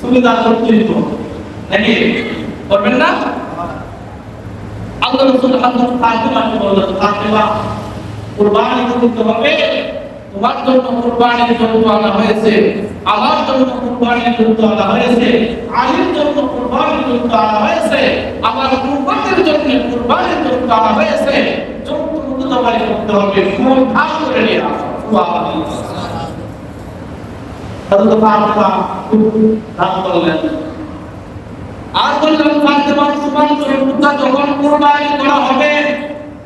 সুবিধা করতেই তো নাকি করবেন না? আল্লাহ রাসূল হযরত ফাতিমাকে বললেন, ফাতিমা কুরবানি করতে হবে, তোমার জন্য কুরবানির জন্তু আনা হয়েছে, আমার জন্য কুরবানির জন্তু আনা হয়েছে, আলীর জন্য কুরবানির জন্তু আনা হয়েছে, আমার কুরবানির জন্য কুরবানির জন্তু আনা হয়েছে। জন্তুগুলো জবাই করতে হবে, খুন ভাগ করে নিয়ে আসো। সুবহানাল্লাহ। হযরত ফাতিমা খুব রাগ করলেন আর বললেন, ফাতিমা তোমার জন্তুটা যখন কুরবানি করা হবে,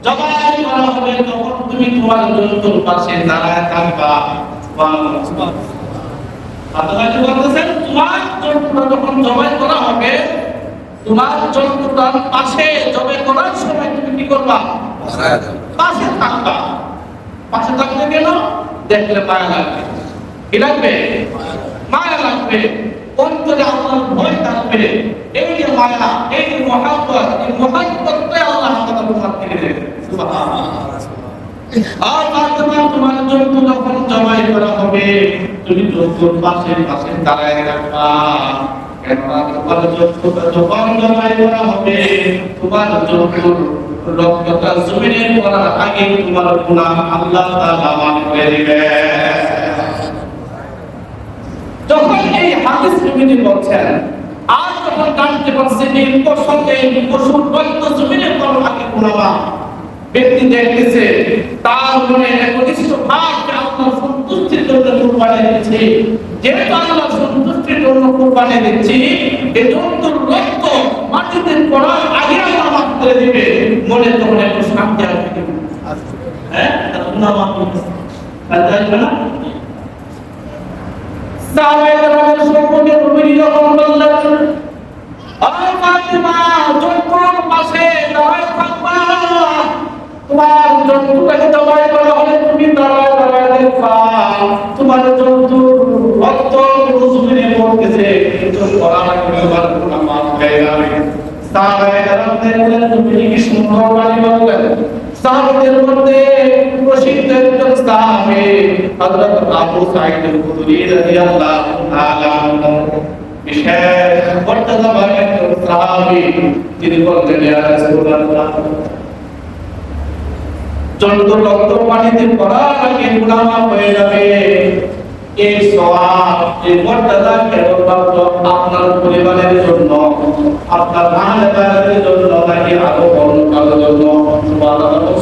জবাই করা হবে, তখন তুমি তোমার জন্তুর পাশে দাঁড়ায় থাকবা। সুবহানাল্লাহ। ফাতিমা কি বলতেছেন? তোমার জন্তুটা যখন জবাই করা হবে, তোমার জন্তুটার পাশে জবাই করার সময় তুমি কি করবা? পাশে থাকবা। পাশে থাকলে কেন? দেখলে মায়া লাগবে। কি লাগবে? মায়া লাগবে, অন্তরে আল্লাহর ভয় থাকবে। এই যে মায়া, এই যে মহব্বত, এই মহব্বতটা আল্লাহ তাআলা তোমাকে দিয়ে দেবে। সুবহানাল্লাহ। আর ফাতিমা তোমার জন্তু যখন জবাই করা হবে, তুমি জন্তুর পাশে দাঁড়ায় থাকবা। কেননা তোমার জন্তুটা যখন জবাই করা হবে, তোমার জন্তুর রক্তটা জমিনে পড়ার আগে তোমার গুনাহ আল্লাহ তাআলা মাফ করে দিবেন। যখন এই হাদিস নবীজি বলছেন, আর যখন জানতে পারছেন এই প্রসঙ্গে পশুর রক্ত জমিনে পড়ার আগে গুনাহ ব্যক্তি দেখতেছে, তার মনে একনিষ্ঠ ভাব যে আল্লাহর সন্তুষ্টির জন্য কুরবানি দিচ্ছি, যেহেতু আল্লাহর সন্তুষ্টির জন্য কুরবানি দিচ্ছি, এই জন্তুর রক্ত মাটিতে পড়ার আগে আল্লাহ মাফ করে দিবে, মনে তখন একটু শান্তি আসবে। হ্যাঁ, গুনাহ মাফ করতেছে, তাই না? সাহাবায়ে কেরামের সম্পর্কে নবী যখন বললেন, ও ফাতিমা জন্তুর পাশে দাঁড়ায় থাকবা, তোমার জন্তুটাকে জবাই করা হলে তুমি দাঁড়ায় দেখবা, তোমার জন্তুর রক্ত জমিনে পড়তেছে, কিন্তু করার তোমার গুনাহ মাফ হয়ে যাবে। সাহাবায়ে কেরামদের বলেন, নবী কি সুন্দর বাণী বললেন। সাহাবাদের মধ্যে প্রসিদ্ধ একজন সাহাবী হযরত আবু সাঈদ আল-খুদরি রাদিয়াল্লাহু তাআলা আনহু, বিশেষ মর্যাদাবান একজন সাহাবী, তিনি বললেন, ইয়া রাসূলুল্লাহ, জন্তুর রক্ত পানিতে পড়ার আগে গুনাহ মাফ হয়ে যাবে, এই সওয়াব, এই মর্যাদা কেবলমাত্র আপনার পরিবারের জন্য, আপনার আহলে বায়াতের জন্য নাকি আরো অন্য কারোর জন্য? সুবহানাল্লাহ।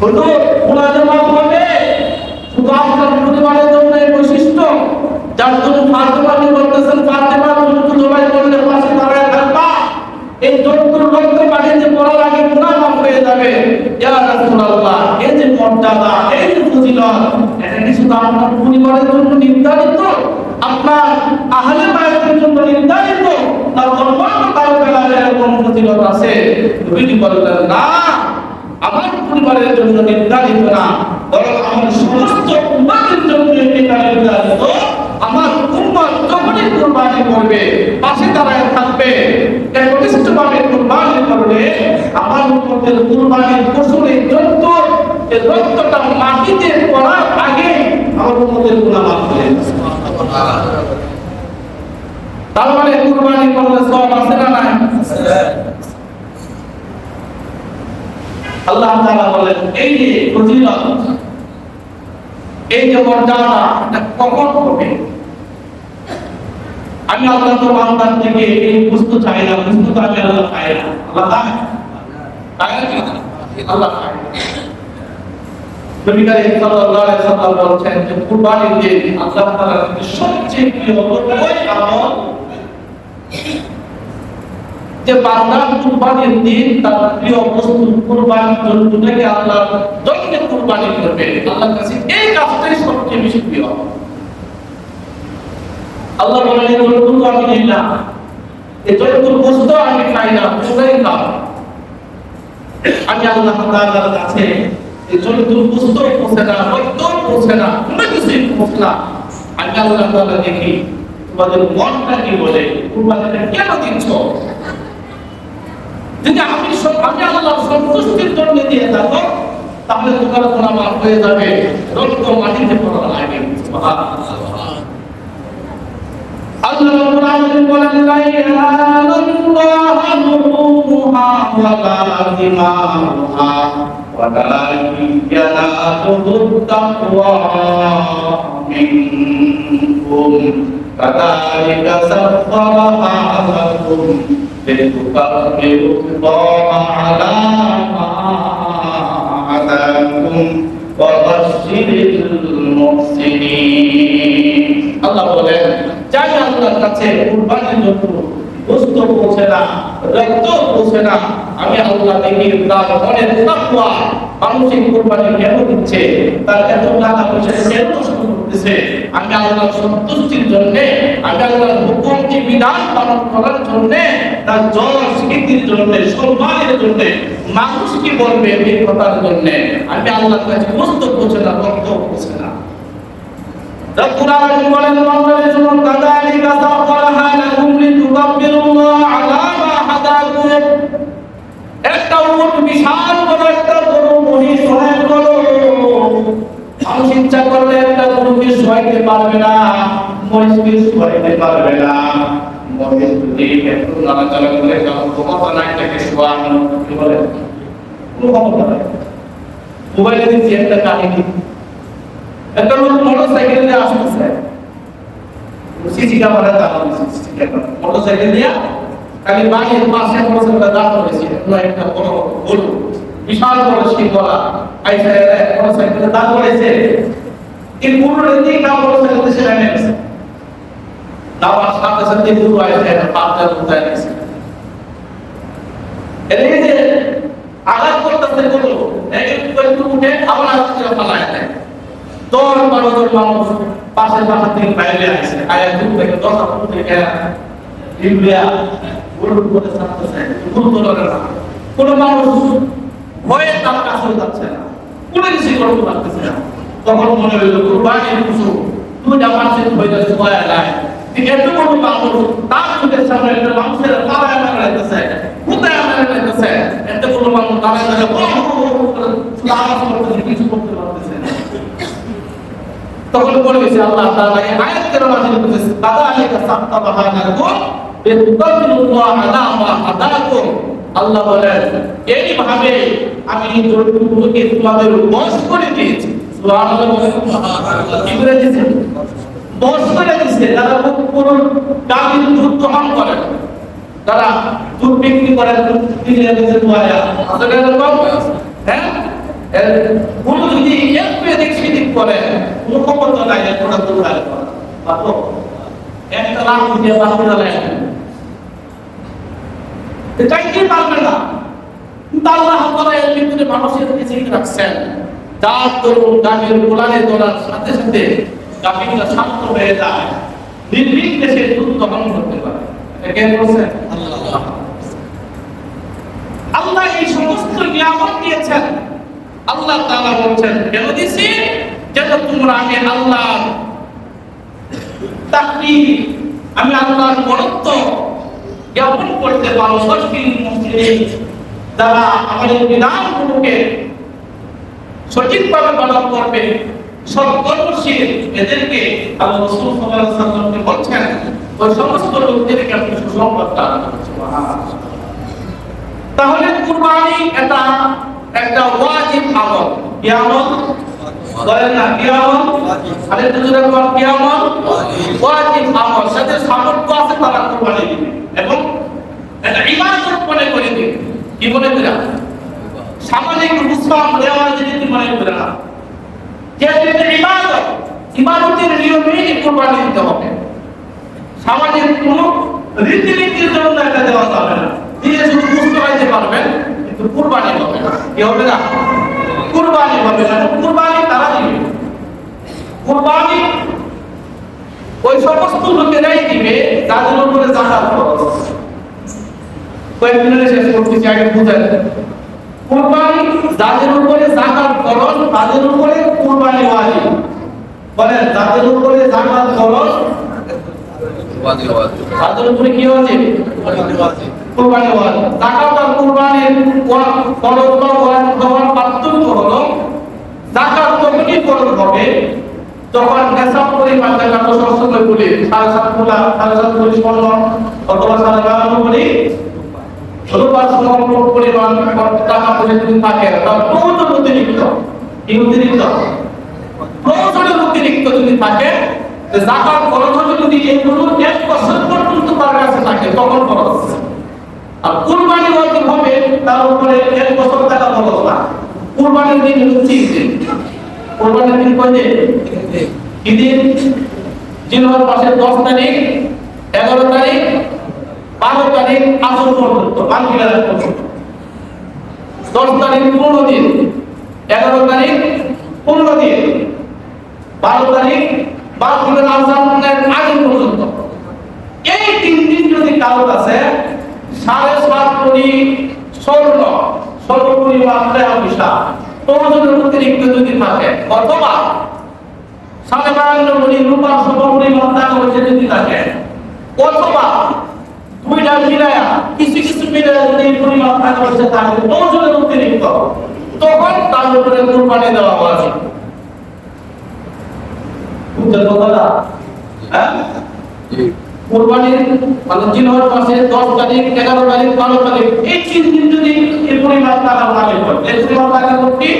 হুজুর গুনাহ মাফ হবে শুধু আপনার পরিবারের জন্য এই বৈশিষ্ট্য, যার জন্য ফাতিমা বলতেছেন, ফাতিমা জন্তু জবাই করলে পাশে দাঁড়ায় থাকবা, এই জন্তুর রক্ত পানিতে পড়ার আগে গুনাহ মাফ হয়ে যাবে। ইয়া রাসূলুল্লাহ, এই যে মর্যাদা, এই যে ফজিলত, এটা কি শুধু আপনার পরিবারের জন্য নির্ধারিত, আপনার আহলে বায়াতের জন্য ফজিলত আছে, নবীজি বললেন না, আমার পরিবারের জন্য নির্ধারিত না, বরং আমার সমস্ত উম্মতের জন্য নির্ধারিত। আমার উম্মত যখনই কুরবানি করবে, পাশে দাঁড়ায় থাকবে, একনিষ্ঠভাবে কুরবানি করবে, আমার উম্মতের কুরবানির পশুর এই রক্তটা মাটিতে পড়ার আগে আমার উম্মতের গুনাহ মাফ করে দেয়। তার মানে কুরবানি করলে সওয়াব আছে না নাই? আল্লাহ তাআলা বলেন এই যে ফজিলত, এই যে মর্যাদা, এটা কখন হবে? আমি আল্লাহ তো বান্দার থেকে এই বস্তু চাই না, বস্তু তো আমি আল্লাহ চাই না। আল্লাহ চায় আল্লাহ চায়। নবী করিম সাল্লাল্লাহু আলাইহি ওয়াসাল্লাম বলেছেন যে কুরবানির দিন আল্লাহ তাআলার সবচেয়ে প্রিয় ওই আমল যে বান্দা কুরবানির দিন তার প্রিয় বস্তু কুরবানির জন্যটাকে আল্লাহর জন্য কুরবানি করবে। আল্লাহর কাছে এই কাজটাই সবচেয়ে বেশি প্রিয়। আল্লাহ বলেন এই জন্তুর আমি নেই না, এই জন্তুর বস্তু আমি খাই না, তোমরাই খাও। আমি আল্লাহ তাআলার কাছে এই জন্তুর বস্তু পৌঁছে না, রক্ত পৌঁছে না, কোনো কিছুই পৌঁছে না। আমি আল্লাহ তাআলা দেখি তোমাদের মনটা কি বলে, কুরবানিটা কেন দিচ্ছ? যদি আমি আল্লাহর সন্তুষ্টির জন্য দিয়ে থাকো, তাহলে তোমার গুনাহ মাফ হয়ে যাবে, রক্ত মাটিতে পড়া লাগে। সুবহানাল্লাহ। আল্লাহ রাব্বুল আলামিন বলেন লা ইলাহা ইল্লাল্লাহু রুহুহা ওয়া লা দিমাউহা ওয়ালাকিন ইয়ানালুহুত তাকওয়া মিনকুম কাযালিকা সাখখারাহা লাকুম লিতুকাব্বিরুল্লাহা আলা মা হাদাকুম ওয়া বাশশিরিল মুহসিনিন। আল্লাহ বলেন যাই আল্লাহর কাছে কুরবানির জন্য বস্তু পৌঁছে না, রক্ত পৌঁছে না, আমি আল্লাহ দেখি তার মনের তাকওয়া, মানসিক কুরবানি কেন দিচ্ছে, তার এত টাকা পয়সা কেন নষ্ট করতেছে, আমি আল্লাহর সন্তুষ্টির জন্য, আমি আল্লাহর হুকুম কি বিধান পালন করার জন্য, তার যশ কীর্তির জন্য, সম্মানের জন্য, মানুষ কি বলবে এই কথার জন্য আমি আল্লাহর কাছে বস্তু পৌঁছে না, রক্ত পৌঁছে না। রব্বুল আলামিন বলেন বান্দাদের জন্য কাযালিকা সাখখারাহা লাকুম লিতুকাব্বিরুল্লাহা আলা মা হাদাকুম। একটা উট বিশাল বড় একটা গরু মহিষ অনেক বড়, মানুষ ইচ্ছা করলে একটা গরুকে শোয়াইতে পারবে না, মহিষকে শোয়াইতে পারবে না। মহিষ যদি একটু নাড়াচাড়া করে যখন ক্ষমতা নাই তাকে শোয়ানো, কি বলে কোনো ক্ষমতা নাই। মোবাইলে দিচ্ছি একটা কাহিনী, একটা লোক মোটরসাইকেল নিয়ে আসতেছে, সিসি ক্যামেরা চালানো, মোটরসাইকেল নিয়ে খালি বাড়ির পাশে মোটরসাইকেলটা দাঁড় করেছে, একটা বড় গরু বিশাল বড় শিংগলা আইসা মোটরসাইকেলটা দাঁড় করেছে, এই গরুর দিকে কাম মোটরসাইকেল সে নেমে গেছে, দাওয়ার সাথে সাথে গরু আইসা একটা পাতা উঠায় গেছে। এই যে আঘাত করতেছে গরু, একটু উঠে আবার আঘাত করে পালায় দেয়। 10-12 জন মানুষ পাশে পাশে থেকে বাইরে আসছে, আয়া দূর থেকে 10 ফুট থেকে ইন্ডিয়া গরুর উপরে ছাড়তেছে, গরু তো লড়ে না। কোনো মানুষ ভয়ে তার কাছে যাচ্ছে না, কোনো কিছু করতে পারতেছে না। তখন মনে হইল কুরবানির পশু দুইটা মানুষের হয়ে যাচ্ছে দয়া নাই, এত বড় মানুষ তার চোখের সামনে একটা মানুষের পাড়ায় মারাইতেছে, কোথায় মারাইতেছে, এত বড় মানুষ দাঁড়ায় দাঁড়ায় আওয়াজ করতেছে, কিছু করতে পারতেছে না। তখন বলেছে আল্লাহ তাআলা এই আয়াত কেন নাযিল করেছে, কাযালিকা সাখখারাহা লাকুম লিতুকাব্বিরুল্লাহা আলা মা হাদাকুম। আল্লাহ বলেন এইভাবে আমি জন্তুগুলোকে তোমাদের বশ করে দিয়েছি। সুবহানাল্লাহ বলেন, কি করে দিয়েছে? বশ করে দিয়েছে। যারা পুরো কাবিল দুধ দহন করে, যারা দুধ বিক্রি করে, দুধ কিনে দিয়েছে দোয়া আসলে এরকম, হ্যাঁ কোনো যদি একটু এদিক সেদিক করে কোনো ক্ষমতা নাই একটা দুধ আয় করা, পাবো একটা লাখ দিয়ে বাকি দাঁড়ায় চাইতে পারবে না। কিন্তু আল্লাহ তাআলা এর ভিতরে মানুষের রিজিক রাখছেন, যার দরুন গাভীর গোলানে দৌড়ার সাথে সাথে গাভীটা শান্ত হয়ে যায়, নির্বিঘ্নে সে দুধ দহন করতে পারে। এটা কে বলছেন? আল্লাহ। আল্লাহ তাআলা বলছেন কেন দিছি যেন তোমরা আমি আল্লাহ তাকবীর আমি আল্লাহর বড়ত্ব জ্ঞাপন করতে পারো। সঠিক মুসলিম যারা আমাদের বিধানগুলোকে সঠিকভাবে পালন করবে সৎকর্মশীল এদেরকে আল্লাহ রাসূল সাল্লাল্লাহু আলাইহি ওয়াসাল্লামকে বলছেন ওই সমস্ত লোকদেরকে আপনি সুসংবাদ দান করুন। সুবহানাল্লাহ। তাহলে কুরবানি এটা একটা ওয়াজিব আমল। কি আমল? বলেন না কি আমল? আরে দুজনে কোন কি আমল? ওয়াজিব আমল। যাদের সামর্থ্য আছে তারা কুরবানি দিবে এবং এটা ইবাদত মনে করে দিবে। কি মনে করে? সামাজিক রুসুম রেওয়াজ নীতি মনে করে না। যে এটা ইবাদত, ইবাদতের নিয়মে কুরবানি দিতে হবে। সামাজিক কোন রীতিনীতির জন্য এটা দেওয়া যাবে না। দিয়ে শুধু মুস্তারাইতে পারবেন কিন্তু কুরবানি হবে না। কি হবে না? কুরবানি হবে না। কুরবানি তারা দিবে। কুরবানি ওই সমস্ত লোকেরাই দিবে যাদের উপরে যাকাত ফরজ। কয়েকদিনের শেষ করতেছি আগে বুঝেন। কুরবানি যাদের উপরে যাকাত ফরজ তাদের উপরে কুরবানি ওয়াজিব। বলেন যাদের উপরে যাকাত ফরজ ওয়াজিব। তাদের উপরে কি ওয়াজিব? ওয়াজিব। কুরবানি ওয়াজিব। যাকাত আর কুরবানির ফরজ বা ওয়াজিব হওয়ার পার্থক্য হলো যাকাত তখনই ফরজ হবে যখন নেশাব পরিমাণ টাকা সবসময় বলি 7.5 তোলা 7.5 ভরি স্বর্ণ অথবা 12.5 ভরি রূপার পরিমাণ টাকা পয়সা যদি থাকে তার প্রয়োজন অতিরিক্ত প্রয়োজনের অতিরিক্ত যদি থাকে যাকাত খরচ হবে যদি এগুলো 1 বছর পর্যন্ত তার কাছে থাকে তখন খরচ। আর কুরবানি ওয়াজিব হবে তার উপরে 1 বছর টাকা খরচ না। কুরবানির দিন হচ্ছে ঈদ। কুরবানির দিন কয় দিন? কি দিন? জিলহজ মাসের 10 তারিখ 11 তারিখ 12 তারিখ আসর পর্যন্ত বাকিরা পর্যন্ত 10 তারিখ 15 দিন 11 তারিখ 15 দিন 12 তারিখ বাকিরা আজানের আগে পর্যন্ত এই 3 দিন যদি কারো কাছে 7.5 কোটি স্বর্ণ সর্বোপরি মাত্রায় পয়সা প্রয়োজনের অতিরিক্ত যদি থাকে অথবা 52 কোটি রূপার সর্বোপরি মাত্রা পয়সা যদি থাকে অথবা দুইটা মিলায়া কিছু মিলায়া যদি এই পরিমাণ টাকা পয়সা থাকে প্রয়োজনের অতিরিক্ত তখন তার উপরে কুরবানি দেওয়া উচিত। বুঝতে পারলা? হ্যাঁ কুরবানির মানে জিলহজ মাসের 10 তারিখ 11 তারিখ 12 তারিখ এই 3 দিন যদি এই পরিমাণ টাকা লাগে হয় এই পরিমাণ টাকা কি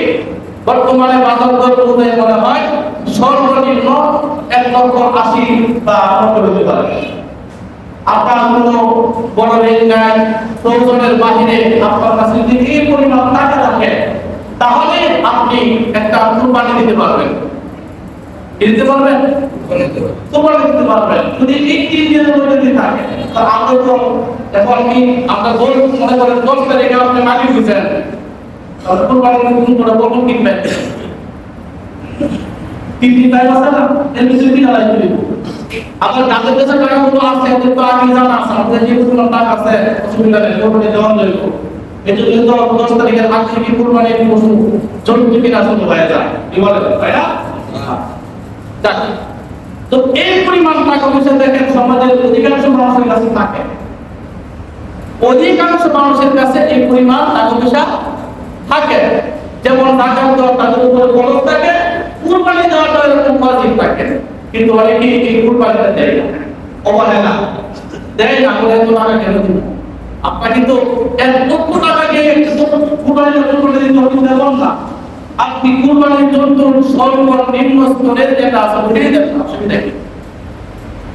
বর্তমানে বাজার দর অনুযায়ী মনে হয় সর্বনিম্ন 1,80,000 বা 90 হতে পারে। আপনার কোনো বড় ঋণ নাই প্রয়োজনের বাহিরে আপনার কাছে যদি এই পরিমাণ টাকা থাকে তাহলে আপনি একটা কুরবানি দিতে পারবেন। দিতে পারবেন? কুরবানি দিতে পারবেন যদি এই 3 দিনের মধ্যে যদি থাকে। তো আমরা তো এখন কি আপনার গোল মনে করেন 10 তারিখে আপনি মালিক হয়েছেন তাহলে কুরবানি দিন করে কখন কিনবেন? 3 দিন টাইম আছে না? এর ভিতরে কি লাগাই দিব? আপনার যাদের কাছে টাকাগুলো আছে ওদের তো আগে জানা আছে আমাদের যে কোনো টাকা আছে অসুবিধা নেই কোরবানি দেওয়া যাবে। এজন্য তো 10 তারিখের আগে থেকে কুরবানি পশু জন্তু কিনা শুরু হয়ে যায়। কি বলেন তাই না? তো এই পরিমাণ টাকা পয়সা দেখেন সমাজের অধিকাংশ মানুষের কাছে থাকে। অধিকাংশ মানুষের কাছে এই পরিমাণ টাকা পয়সা থাকে। যেমন যাকাত দেওয়া তাদের উপরে খরচ থাকে, কুরবানি দেওয়াটা এরকম ওয়াজিব থাকে। কিন্তু অনেকেই এই কুরবানিটা দেয় না, অবহেলা দেয় না। বলে এত টাকা কেন দিব? আপনার কিন্তু 1 লক্ষ টাকা দিয়ে কুরবানির জন্য দিতে হবে না। আপনি কুরবানির জন্তুর সর্বনিম্ন স্তরের যেটা আছে ওটাই দেন, অসুবিধা কি?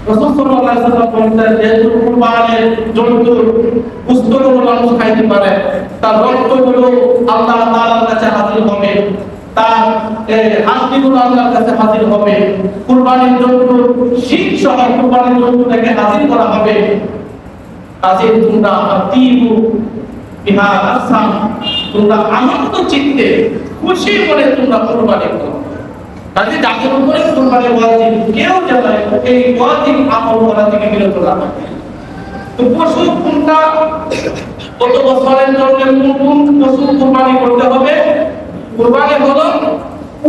রাসূল সাল্লাল্লাহু আলাইহি ওয়াসাল্লাম বলেন যে কুরবানির জন্তুর গোশতগুলো মানুষ খাইতে পারে, তার রক্তগুলো আল্লাহ তাআলার কাছে হাজির হবে, তার হাড়গুলো আল্লাহর কাছে হাজির হবে। কুরবানির জন্তুর শিং সহ কুরবানির জন্তুটাকে হাজির করা হবে। কাজে তোমরা আতিবু বিহা আসাম, তোমরা আনন্দ চিত্তে খুশি মনে তোমরা কুরবানি করো। কাজে যাদের উপরে কুরবানি ওয়াজিব কেউ যেন এই ওয়াজিব আমল করা থেকে বিরত না থাকে। তো পশু কোনটা কত বছরের জন্য কোন পশু কুরবানি করতে হবে কুরবানি হলো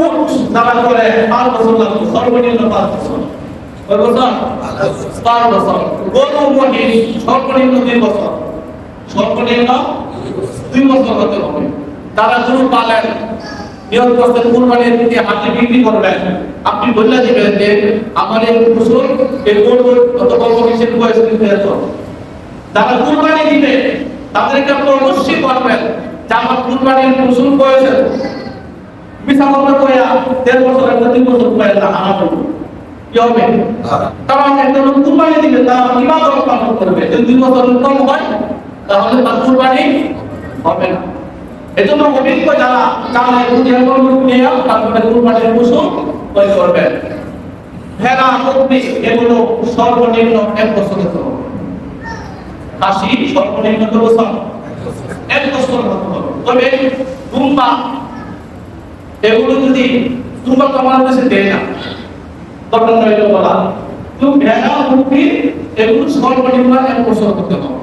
উট যারা করে 5 বছর লাগবে, সর্বনিম্ন 5 বছর। কয় বছর? 5 বছর। গরু মহিষ সর্বনিম্ন 2 বছর, সর্বনিম্ন 2 বছর হতে হবে। তারা গরু পালেন, নিয়ত করছেন কুরবানির দিকে হাতে বিক্রি করবেন, আপনি বলে দিবেন যে আমার এই পশু এই গরুর অথবা মহিষের বয়স কিন্তু এত। যারা কুরবানি দিবে তাদেরকে আপনি অবশ্যই বলবেন যে আমার কুরবানির পশুর বয়স এত। মিছা কথা কইয়া 1.5 বছর একটা 2 বছর কইয়া না আমার কি হবে? কারণ একটা লোক কুরবানি দিবে তার ইবাদত পালন করবে, যদি 2 বছর কম হয় তাহলে তার কুরবানি হবে না। এজন্য অভিজ্ঞ যারা চালায় বুঝিয়ে গরু নিয়ে তারপরে কুরবানির পশু তৈরি করবেন। ভেড়া বকরি এগুলো সর্বনিম্ন 1 বছর হতে হবে। খাসি সর্বনিম্ন কত বছর? 1 বছর হতে হবে। তবে দুম্বা এগুলো যদি দুম্বা তো আমার দেশে দেয় না, তখন রইল বলা তো ভেড়া বকরি এগুলো সর্বনিম্ন 1 বছর হতে হবে।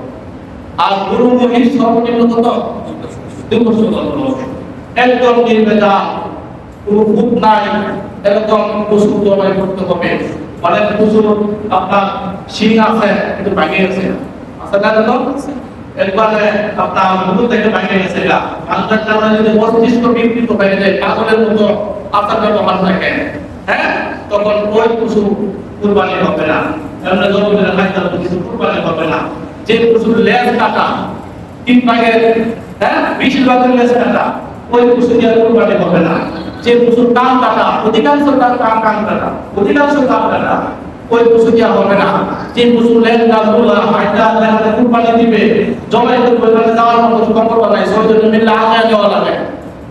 আর গরু মহিষ সর্বনিম্ন কত? 2 বছর হতে হবে। একদম নির্ভেজাল, কোনো খুব নাই এরকম পশু জবাই করতে হবে। অনেক পশু আপনার শিং আছে কিন্তু ভাঙে গেছে, আছে না? এরকম একবারে আপনার মুখ থেকে ভাঙে গেছে, গা আন্দাজ না যদি মস্তিষ্ক বিকৃত হয়ে যায়, পাগলের মতো আচার ব্যবহার থাকে, হ্যাঁ, তখন ওই পশু কুরবানি হবে না। এমন জমিনে খাইতে কিছু কুরবানি হবে না। যে পশুর লেজ কাটা 3 ভাগের, হ্যাঁ, 20 ভাগের লেজ কাটা, ওই পশু দিয়ে কুরবানি হবে না। যে পশুর কান কাটা, অধিকাংশ কান কাটা, অধিকাংশ কান কাটা, ওই পশু দিয়ে হবে না। যে পশু লেঙ্গা গোলা হাইটা লেঙ্গা কুরবানি দিবে, জবাই করবে, মানে যাওয়ার মতো সম্পর্ক নাই, সৌজন্য মিলে আগে দেওয়া লাগে,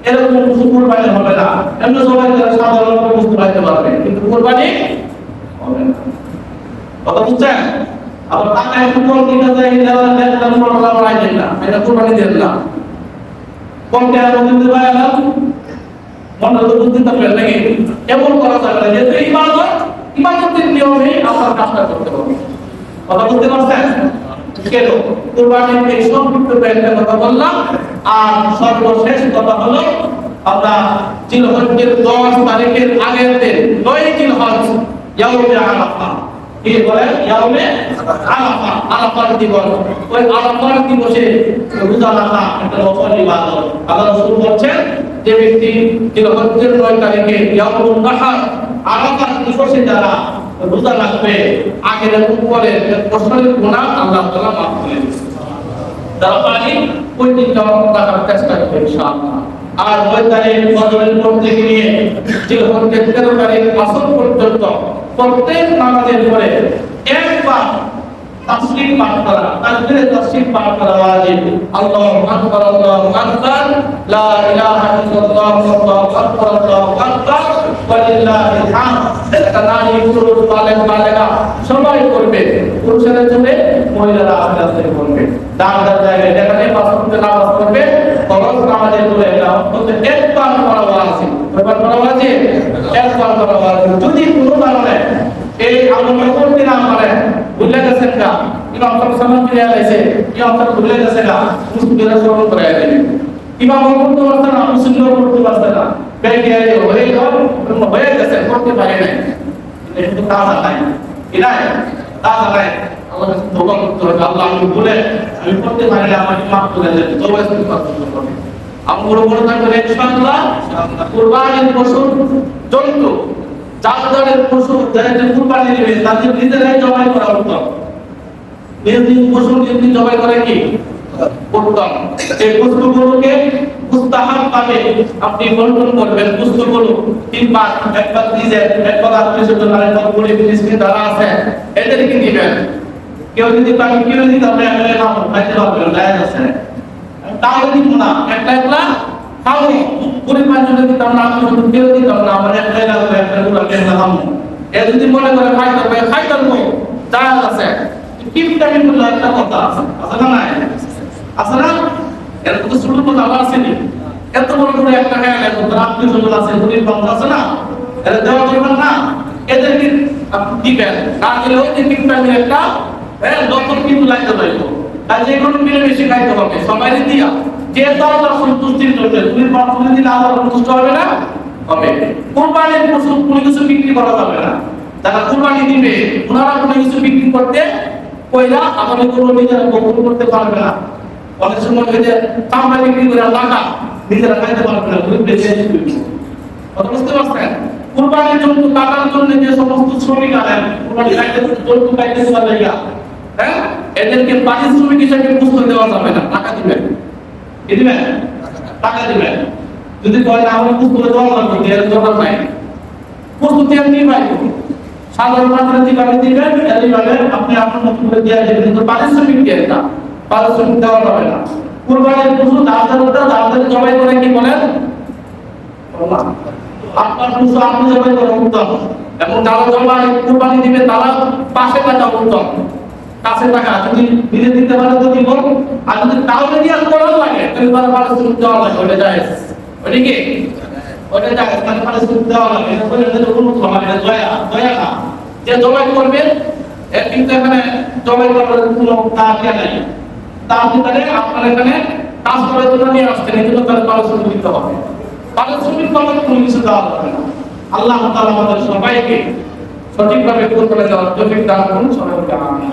এরকম পশু কুরবানি হবে না। এমনি জবাই করে সাধারণ বুঝতে পারতে পারবে, কিন্তু কুরবানি হবে না। কথা বুঝছেন? আবার টাকা একটু কম দিতে যায়, লেঙ্গা গোলা বাড়াই দেন না, এটা কুরবানি দেন না। কম টাকা দিতে পারে না, মনে তো বুঝতে পারবেন নাকি? এমন করা যাবে না, যেহেতু ইবাদতের নিয়মে আপনার কাজটা করতে হবে। কথা বুঝতে পারছেন? কেন কুরবানির এই সংক্ষিপ্ত একটা কথা বললাম। আর সর্বশেষ কথা হলো আমরা জিলহজ্জের 10 তারিখের আগের দিন 9 জিলহজ ইয়াউমে আরাফা, কি বলে? ইয়াউমে আরাফা, আরাফার দিবস। ওই আরাফার দিবসে রোজা রাখা একটা নফল ইবাদত। আল্লাহ রাসূল বলেন যে ব্যক্তি জিলহজ্জের 9 তারিখে ইয়াউমুন নাহর আরাফার দিবসে যারা রোজা রাখবে, আগের উপরে বছরের গুনাহ আল্লাহ তাআলা মাফ করে দিবেন। যারা পারি ওই দিনটা রাখার চেষ্টা করবে ইনশাআল্লাহ। আর 9 তারিখ ফজরের পর থেকে নিয়ে জিলহজ্জের 13 তারিখ আসর পর্যন্ত প্রত্যেক নামাজের পরে একবার তাসবিহ পাঠ করা, তাকবীরে তাসবিহ পাঠ করা ওয়াজিব। আল্লাহু আকবার, আল্লাহু আকবার, লা ইলাহা ইল্লাল্লাহ, আল্লাহু আকবার, আল্লাহু আকবার, ওয়ালিল্লাহিল হামদ। এটা নারী পুরুষ বালেগ বালেগা সবাই করবে, পুরুষেরা করবে, মহিলারা আলাদা করবে। দাঁড়ার জায়গায় যেখানে 5 ওয়াক্ত নামাজ পড়বে, ফরজ নামাজের পরে এটা অন্তত একবার পড়া ওয়াজিব। একবার পড়া ওয়াজিব, একবার পড়া ওয়াজিব। যদি কোনো কারণে এই আমল করতে না পারে, ভুলে গেছেন না, ইমাম সাল্লাল্লাহু আলাইহি ওয়াসাল্লাম কি অন্তত ভুলে গেছে না, মুসলিমরা স্মরণ করে দেবে। ইমাম করতে পারছে না, মুসলিমরা করতে পারছে না, বেগে হয়ে গেছে, করতে পারে না, এটা তাজা নাই, এটা তাজা নাই। আল্লাহ তওবা করতে হবে, আল্লাহ আমি ভুলে আমি করতে পারি না, আমাকে মাফ করে দেন, তওবা করতে হবে। আমরা বড় থাকলে ইনশাআল্লাহ কুরবানির পশু জন্তু জাতদারের পশু যারা কুরবানি দিবে তাদের নিজেরাই জবাই করা উত্তম। নিজ পশু নিজ জবাই করে কি উত্তম। এই বস্তুগুলোকে মুস্তাহাব ভাবে আপনি বন্টন করবেন। বস্তুগুলো 3 ভাগ, একবার নিজে, একবার আত্মীয়স্বজন, আরেকবার গরিব মিসকিন যারা আছে এদেরকে দিবেন। কেউ যদি পানি কিনে দিতে আপনি একলা খাবো, খাইতে পারবেন, জায়েজ আছে, তাহলে দিব না। একলা খাবো, গরিব মানুষদের দিতাম না, আত্মীয়স্বজন কেউ দিতাম না, আমার একলাই লাগবে, একটা গুলো একলা খাবো। এ যদি মনে করে খাইতে হবে, খাইতে পারবো, জায়েজ আছে। কিন্তু আমি বললাম একটা কথা আছে, আছে না নাই? আছে না? এরকম তো ছোট কথা আবার আসেনি। এত বড় করে একটা খেয়াল এখন তার আত্মীয়স্বজন আছে, গরিব মানুষ আছে না, এরা দেওয়া দরকার না, এদেরকে আপনি দিবেন। না দিলেও কিন্তু আমি একটা নতুন কিন্তু লাগতে পারবো। আর যে কোনো মিলে বেশি খাইতে হবে, সবাই দিয়া যেহেতু আল্লাহ সন্তুষ্টির জন্য তুমি পাঁচটি দিলে আল্লাহ সন্তুষ্ট হবে না, হবে। কুরবানির পশু কোনো কিছু বিক্রি করা যাবে না। যারা কুরবানি দিবে ওনারা কোনো কিছু বিক্রি করতে কইরা আমাদের কোনো নিজেরা বহন করতে পারবে না। অনেক সময় ওই যে চামড়া বিক্রি করে টাকা নিজেরা খাইতে পারবে না, গরিব বেঁচে যাবে। কথা বুঝতে পারছেন? কুরবানির জন্য কাটার জন্য যে সমস্ত শ্রমিক আনেন, কুরবানি কাটতে জন্তু কাটতে পারলে হ্যাঁ, এদেরকে পারিশ্রমিক হিসেবে পুস্তক দেওয়া যাবে না, টাকা দিবেন। কি দিবেন? টাকা দিবেন। যদি কয় না আমরা পুস্তক দেওয়া লাগবে, এর দরকার নাই। পুস্তক দিয়ে নিবাই সাধারণ মানুষের যেভাবে দিবেন এইভাবে আপনি আপনার মতো করে দিয়ে দেবেন, কিন্তু পারিশ্রমিক দিয়ে না, পারিশ্রমিক দেওয়া যাবে না। কুরবানির পশু দাঁড়াতে জবাই করে কি বলেন? আপনার পশু আপনি জবাই করে উত্তম, এবং যারা জবাই কুরবানি দিবে তারা পাশে টাকা উত্তম, কাছে টাকা যদি নিজে দিতে পারে তো দিব, আর যদি কাউকে দিয়ে করা লাগে তাহলে তারা পারিশ্রমিক দেওয়া লাগে, ওটা যায় ওটা কি ওটা যায় তাহলে পারিশ্রমিক দেওয়া লাগে। এটা বলে এটা কোনো সময় এটা দয়া না, যে জবাই করবে এর কিন্তু এখানে জবাই করার কোনো কাজে নাই, তা আপনি তাহলে আপনার এখানে কাজ করার জন্য নিয়ে আসছেন, এই জন্য তাহলে পারিশ্রমিক দিতে হবে। পারিশ্রমিক পাওয়ার কোনো কিছু দেওয়া যাবে না। আল্লাহ তাআলা আমাদের সবাইকে সঠিকভাবে কুরবানি দেওয়ার তৌফিক দান করুন। সবাইকে আমিন।